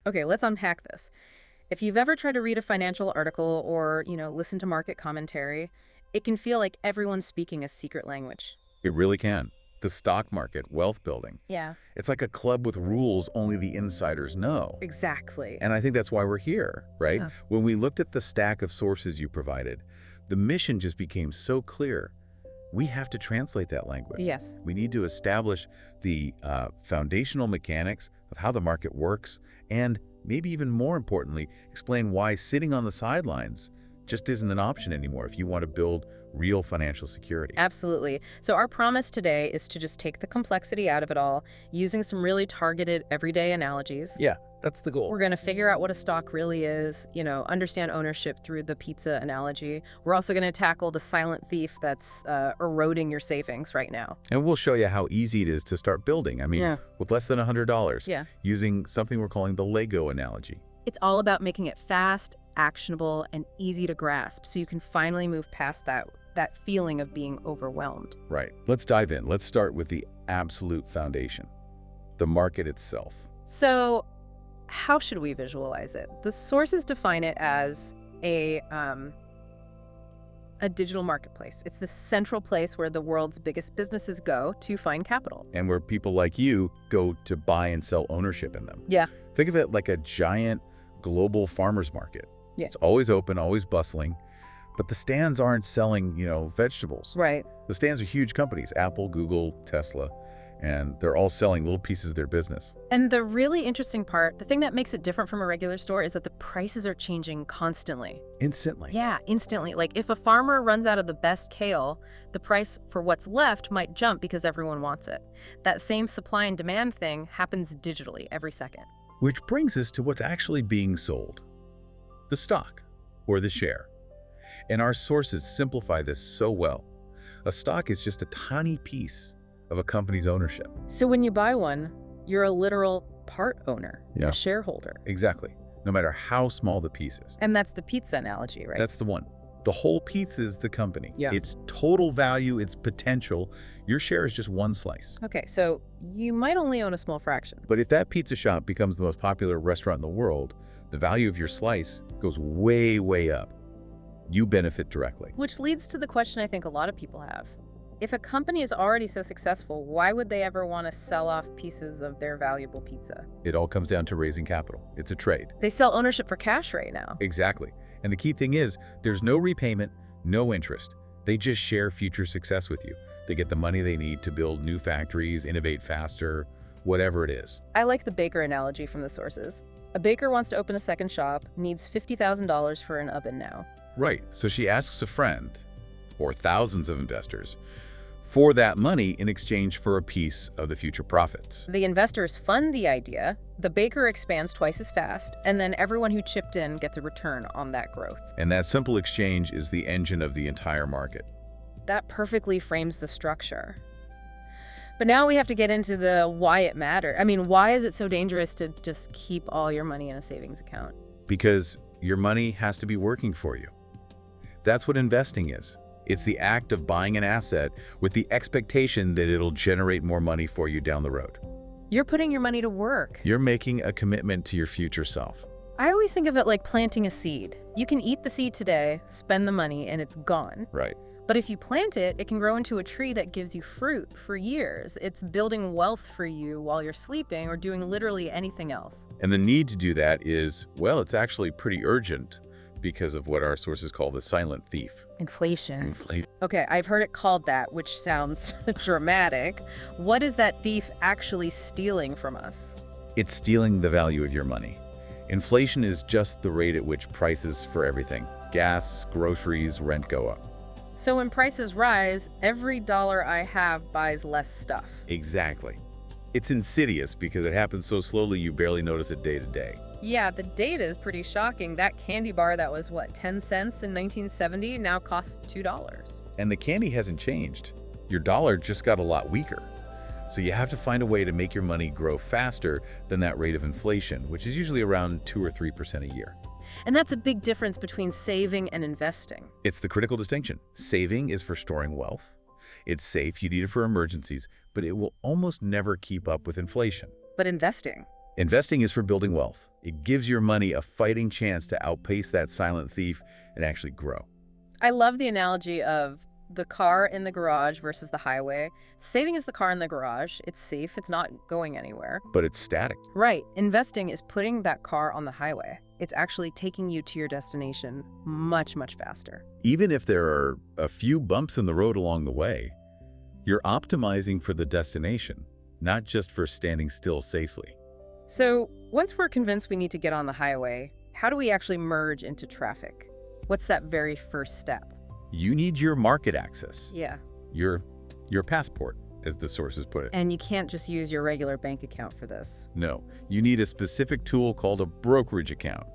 Okay, let's unpack this. If you've ever tried to read a financial article or, listen to market commentary, it can feel like everyone's speaking a secret language. It really can. The stock market, wealth building. Yeah, It's like a club with rules only the insiders know. exactly. And I think that's why we're here, right? Yeah. When we looked at the stack of sources you provided, the mission just became so clear. We have to translate that language. Yes. We need to establish the foundational mechanics of how the market works, and maybe even more importantly, explain why sitting on the sidelines just isn't an option anymore if you want to build real financial security. Absolutely. So our promise today is to just take the complexity out of it all using some really targeted everyday analogies. Yeah, that's the goal. We're going to figure out what a stock really is, understand ownership through the pizza analogy. We're also going to tackle the silent thief that's eroding your savings right now. And we'll show you how easy it is to start building. I mean, Yeah. with less than $100, Yeah. using something we're calling the Lego analogy. It's all about making it fast, actionable, and easy to grasp so you can finally move past that feeling of being overwhelmed. Right. Let's dive in. Let's start with the absolute foundation, the market itself. So how should we visualize it? The sources define it as a digital marketplace. It's the central place where the world's biggest businesses go to find capital. And where people like you go to buy and sell ownership in them. Yeah. Think of it like a giant global farmer's market. Yeah. It's always open, always bustling, but the stands aren't selling, vegetables. Right. The stands are huge companies, Apple, Google, Tesla, and they're all selling little pieces of their business. And the really interesting part, the thing that makes it different from a regular store is that the prices are changing constantly. Instantly. Yeah, instantly. Like if a farmer runs out of the best kale, the price for what's left might jump because everyone wants it. That same supply and demand thing happens digitally every second. Which brings us to what's actually being sold. The stock, or the share. And our sources simplify this so well. A stock is just a tiny piece of a company's ownership. So when you buy one, you're a literal part owner, Yeah. a shareholder. Exactly. No matter how small the piece is. And that's the pizza analogy, right? That's the one. The whole piece is the company. Yeah. Its total value, its potential. Your share is just one slice. Okay, so you might only own a small fraction. But if that pizza shop becomes the most popular restaurant in the world, the value of your slice goes way, way up. You benefit directly. Which leads to the question I think a lot of people have. If a company is already so successful, why would they ever want to sell off pieces of their valuable pizza? It all comes down to raising capital. It's a trade. They sell ownership for cash right now. Exactly. And the key thing is, there's no repayment, no interest. They just share future success with you. They get the money they need to build new factories, innovate faster, whatever it is. I like the baker analogy from the sources. A baker wants to open a second shop, needs $50,000 for an oven now. Right. So she asks a friend, or thousands of investors, for that money in exchange for a piece of the future profits. The investors fund the idea, the baker expands twice as fast, and then everyone who chipped in gets a return on that growth. And that simple exchange is the engine of the entire market. That perfectly frames the structure. But now we have to get into the why it matters. I mean, why is it so dangerous to just keep all your money in a savings account? Because your money has to be working for you. That's what investing is. It's the act of buying an asset with the expectation that it'll generate more money for you down the road. You're putting your money to work. You're making a commitment to your future self. I always think of it like planting a seed. You can eat the seed today, spend the money, and it's gone. Right. But if you plant it, it can grow into a tree that gives you fruit for years. It's building wealth for you while you're sleeping or doing literally anything else. And the need to do that is, well, it's actually pretty urgent because of what our sources call the silent thief. Inflation. Inflation. Okay, I've heard it called that, which sounds dramatic. What is that thief actually stealing from us? It's stealing the value of your money. Inflation is just the rate at which prices for everything, gas, groceries, rent go up. So when prices rise, every dollar I have buys less stuff. Exactly. It's insidious because it happens so slowly you barely notice it day to day. Yeah, the data is pretty shocking. That candy bar that was, 10 cents in 1970 now costs $2. And the candy hasn't changed. Your dollar just got a lot weaker. So you have to find a way to make your money grow faster than that rate of inflation, which is usually around 2 or 3% a year. And that's a big difference between saving and investing. It's the critical distinction. Saving is for storing wealth. It's safe, you need it for emergencies, but it will almost never keep up with inflation. But investing? Investing is for building wealth. It gives your money a fighting chance to outpace that silent thief and actually grow. I love the analogy of the car in the garage versus the highway. Saving is the car in the garage. It's safe. It's not going anywhere. But it's static. Right. Investing is putting that car on the highway. It's actually taking you to your destination much, much faster. Even if there are a few bumps in the road along the way, you're optimizing for the destination, not just for standing still safely. So once we're convinced we need to get on the highway, how do we actually merge into traffic? What's that very first step? You need your market access, Yeah. your passport, as the sources put it. And you can't just use your regular bank account for this. No, you need a specific tool called a brokerage account.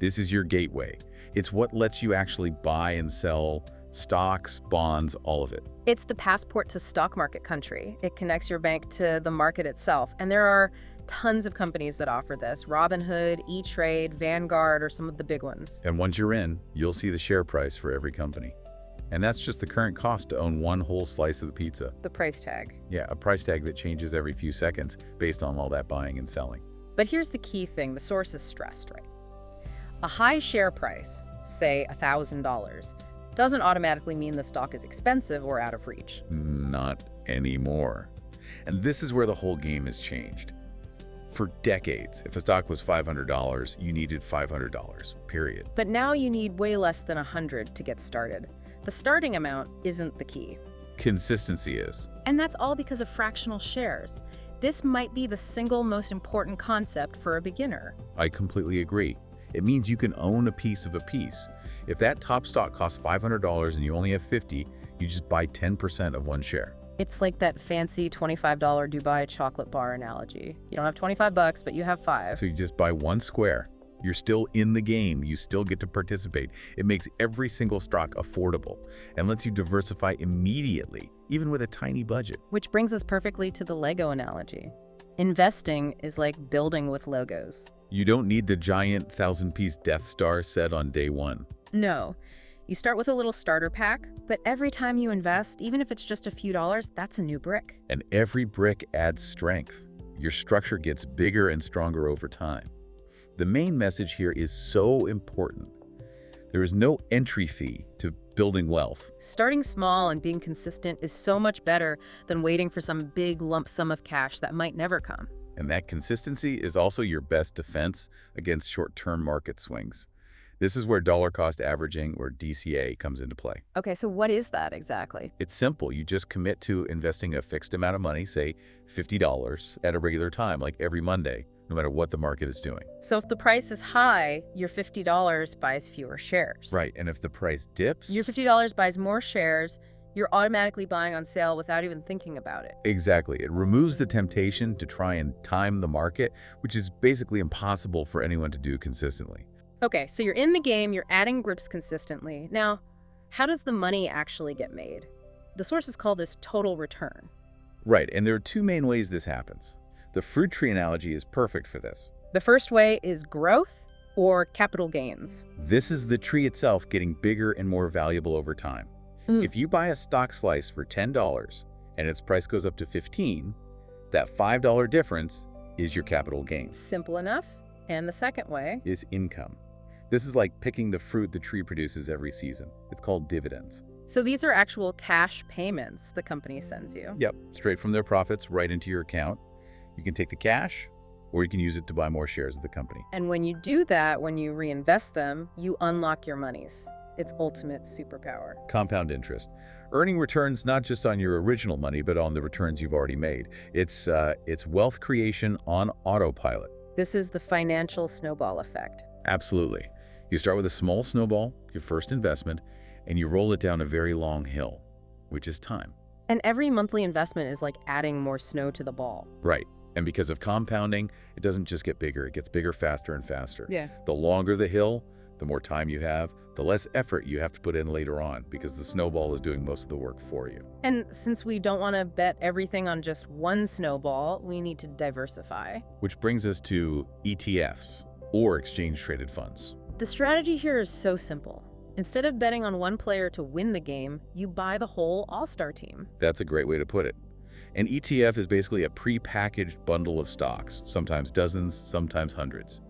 This is your gateway. It's what lets you actually buy and sell stocks, bonds, all of it. It's the passport to stock market country. It connects your bank to the market itself. And there are tons of companies that offer this. Robinhood, E-Trade, Vanguard are some of the big ones. And once you're in, you'll see the share price for every company. And that's just the current cost to own one whole slice of the pizza. The price tag. Yeah, a price tag that changes every few seconds based on all that buying and selling. But here's the key thing. The source is stressed, right? A high share price, say $1,000, doesn't automatically mean the stock is expensive or out of reach. Not anymore. And this is where the whole game has changed. For decades, if a stock was $500, you needed $500, period. But now you need way less than $100 to get started. The starting amount isn't the key. Consistency is. And that's all because of fractional shares. This might be the single most important concept for a beginner. I completely agree. It means you can own a piece of a piece. If that top stock costs $500 and you only have 50, you just buy 10% of one share. It's like that fancy $25 Dubai chocolate bar analogy. You don't have 25 bucks, but you have 5. So you just buy one square. You're still in the game. You still get to participate. It makes every single stock affordable and lets you diversify immediately, even with a tiny budget. Which brings us perfectly to the Lego analogy. Investing is like building with Legos. You don't need the giant 1,000-piece Death Star set on day one. No. You start with a little starter pack, but every time you invest, even if it's just a few dollars, that's a new brick. And every brick adds strength. Your structure gets bigger and stronger over time. The main message here is so important. There is no entry fee to building wealth. Starting small and being consistent is so much better than waiting for some big lump sum of cash that might never come. And that consistency is also your best defense against short-term market swings. This is where dollar cost averaging, or DCA, comes into play. Okay, so what is that exactly? It's simple. You just commit to investing a fixed amount of money, say $50, at a regular time, like every Monday, no matter what the market is doing. So if the price is high, your $50 buys fewer shares. Right, and if the price dips... Your $50 buys more shares. You're automatically buying on sale without even thinking about it. Exactly. It removes the temptation to try and time the market, which is basically impossible for anyone to do consistently. Okay, so you're in the game, you're adding grips consistently. Now, how does the money actually get made? The sources call this total return. Right, and there are two main ways this happens. The fruit tree analogy is perfect for this. The first way is growth or capital gains. This is the tree itself getting bigger and more valuable over time. If you buy a stock slice for $10 and its price goes up to $15, that $5 difference is your capital gain. Simple enough. And the second way is income. This is like picking the fruit the tree produces every season. It's called dividends. So these are actual cash payments the company sends you. Yep, straight from their profits right into your account. You can take the cash, or you can use it to buy more shares of the company. And when you do that, when you reinvest them, you unlock your monies. It's ultimate superpower. Compound interest. Earning returns not just on your original money, but on the returns you've already made. It's wealth creation on autopilot. This is the financial snowball effect. Absolutely. You start with a small snowball, your first investment, and you roll it down a very long hill, which is time. And every monthly investment is like adding more snow to the ball. Right. And because of compounding, it doesn't just get bigger, it gets bigger faster and faster. Yeah. The longer the hill, the more time you have, the less effort you have to put in later on, because the snowball is doing most of the work for you. And since we don't want to bet everything on just one snowball, we need to diversify. Which brings us to ETFs, or exchange-traded funds. The strategy here is so simple. Instead of betting on one player to win the game, you buy the whole all-star team. That's a great way to put it. An ETF is basically a pre-packaged bundle of stocks, sometimes dozens, sometimes hundreds.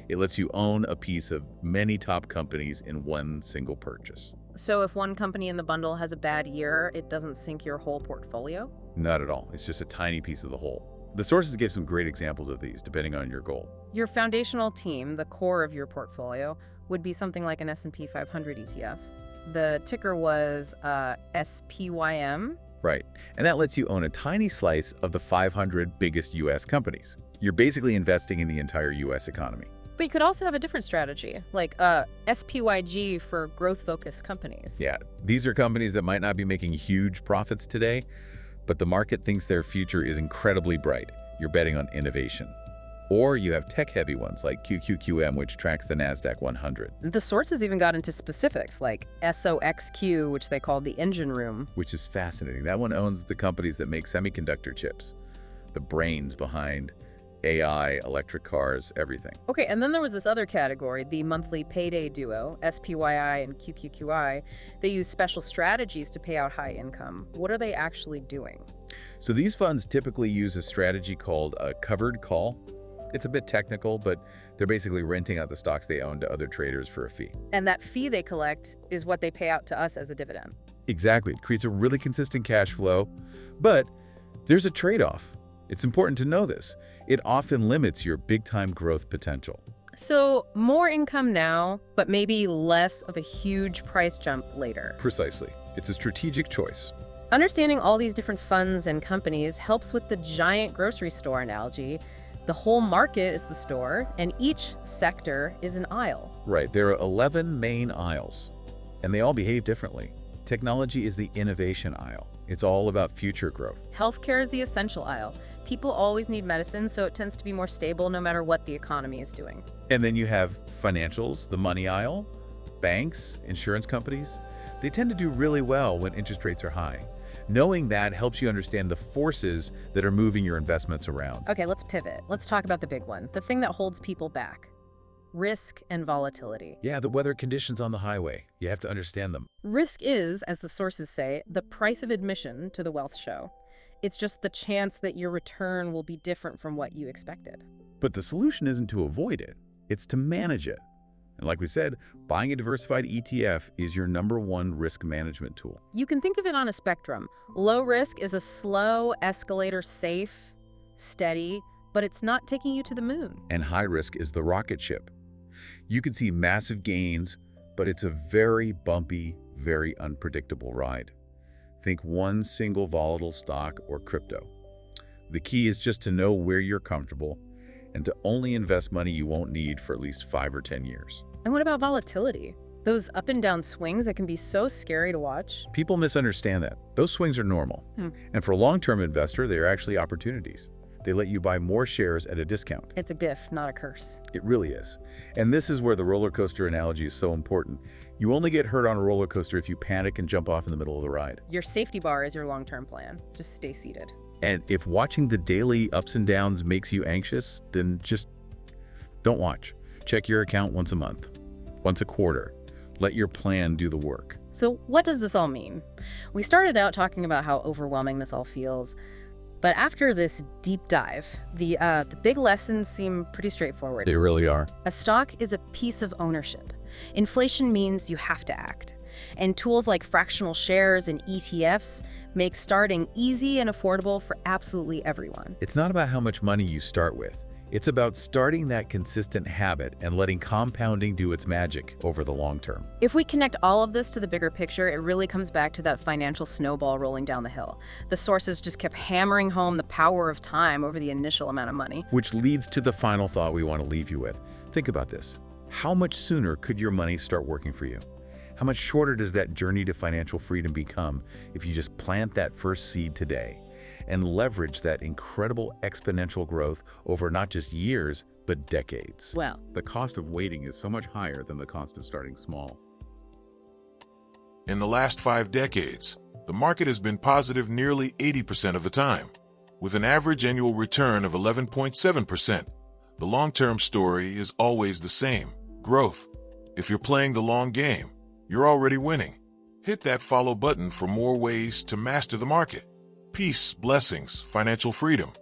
It lets you own a piece of many top companies in one single purchase. So if one company in the bundle has a bad year, it doesn't sink your whole portfolio? Not at all. It's just a tiny piece of the whole. The sources give some great examples of these, depending on your goal. Your foundational team, the core of your portfolio, would be something like an S&P 500 ETF. The ticker was SPYM. Right. And that lets you own a tiny slice of the 500 biggest U.S. companies. You're basically investing in the entire U.S. economy. But you could also have a different strategy, like SPYG for growth-focused companies. Yeah, these are companies that might not be making huge profits today, but the market thinks their future is incredibly bright. You're betting on innovation. Or you have tech-heavy ones like QQQM, which tracks the NASDAQ 100. The sources even got into specifics, like SOXQ, which they called the engine room. Which is fascinating. That one owns the companies that make semiconductor chips, the brains behind AI, electric cars, everything. Okay, and then there was this other category, the monthly payday duo, SPYI and QQQI. They use special strategies to pay out high income. What are they actually doing? So these funds typically use a strategy called a covered call. It's a bit technical, but they're basically renting out the stocks they own to other traders for a fee. And that fee they collect is what they pay out to us as a dividend. Exactly. It creates a really consistent cash flow, but there's a trade-off. It's important to know this. It often limits your big-time growth potential. So more income now, but maybe less of a huge price jump later. Precisely. It's a strategic choice. Understanding all these different funds and companies helps with the giant grocery store analogy. The whole market is the store, and each sector is an aisle. Right. There are 11 main aisles, and they all behave differently. Technology is the innovation aisle. It's all about future growth. Healthcare is the essential aisle. People always need medicine, so it tends to be more stable no matter what the economy is doing. And then you have financials, the money aisle, banks, insurance companies. They tend to do really well when interest rates are high. Knowing that helps you understand the forces that are moving your investments around. Okay, let's pivot. Let's talk about the big one, the thing that holds people back. Risk and volatility. Yeah, the weather conditions on the highway. You have to understand them. Risk is, as the sources say, the price of admission to the wealth show. It's just the chance that your return will be different from what you expected. But the solution isn't to avoid it. It's to manage it. And like we said, buying a diversified ETF is your #1 risk management tool. You can think of it on a spectrum. Low risk is a slow escalator, safe, steady, but it's not taking you to the moon. And high risk is the rocket ship. You can see massive gains, but it's a very bumpy, very unpredictable ride. Think one single volatile stock or crypto. The key is just to know where you're comfortable and to only invest money you won't need for at least 5 or 10 years. And what about volatility? Those up and down swings that can be so scary to watch. People misunderstand that. Those swings are normal. And for a long-term investor, they are actually opportunities. They let you buy more shares at a discount. It's a gift, not a curse. It really is. And this is where the roller coaster analogy is so important. You only get hurt on a roller coaster if you panic and jump off in the middle of the ride. Your safety bar is your long-term plan. Just stay seated. And if watching the daily ups and downs makes you anxious, then just don't watch. Check your account once a month, once a quarter. Let your plan do the work. So what does this all mean? We started out talking about how overwhelming this all feels. But after this deep dive, the big lessons seem pretty straightforward. They really are. A stock is a piece of ownership. Inflation means you have to act. And tools like fractional shares and ETFs make starting easy and affordable for absolutely everyone. It's not about how much money you start with. It's about starting that consistent habit and letting compounding do its magic over the long term. If we connect all of this to the bigger picture, it really comes back to that financial snowball rolling down the hill. The sources just kept hammering home the power of time over the initial amount of money. Which leads to the final thought we want to leave you with. Think about this. How much sooner could your money start working for you? How much shorter does that journey to financial freedom become if you just plant that first seed today and leverage that incredible exponential growth over not just years, but decades? Well, the cost of waiting is so much higher than the cost of starting small. In the last 5 decades, the market has been positive nearly 80% of the time, with an average annual return of 11.7%. The long-term story is always the same: growth. If you're playing the long game, you're already winning. Hit that follow button for more ways to master the market. Peace, blessings, financial freedom.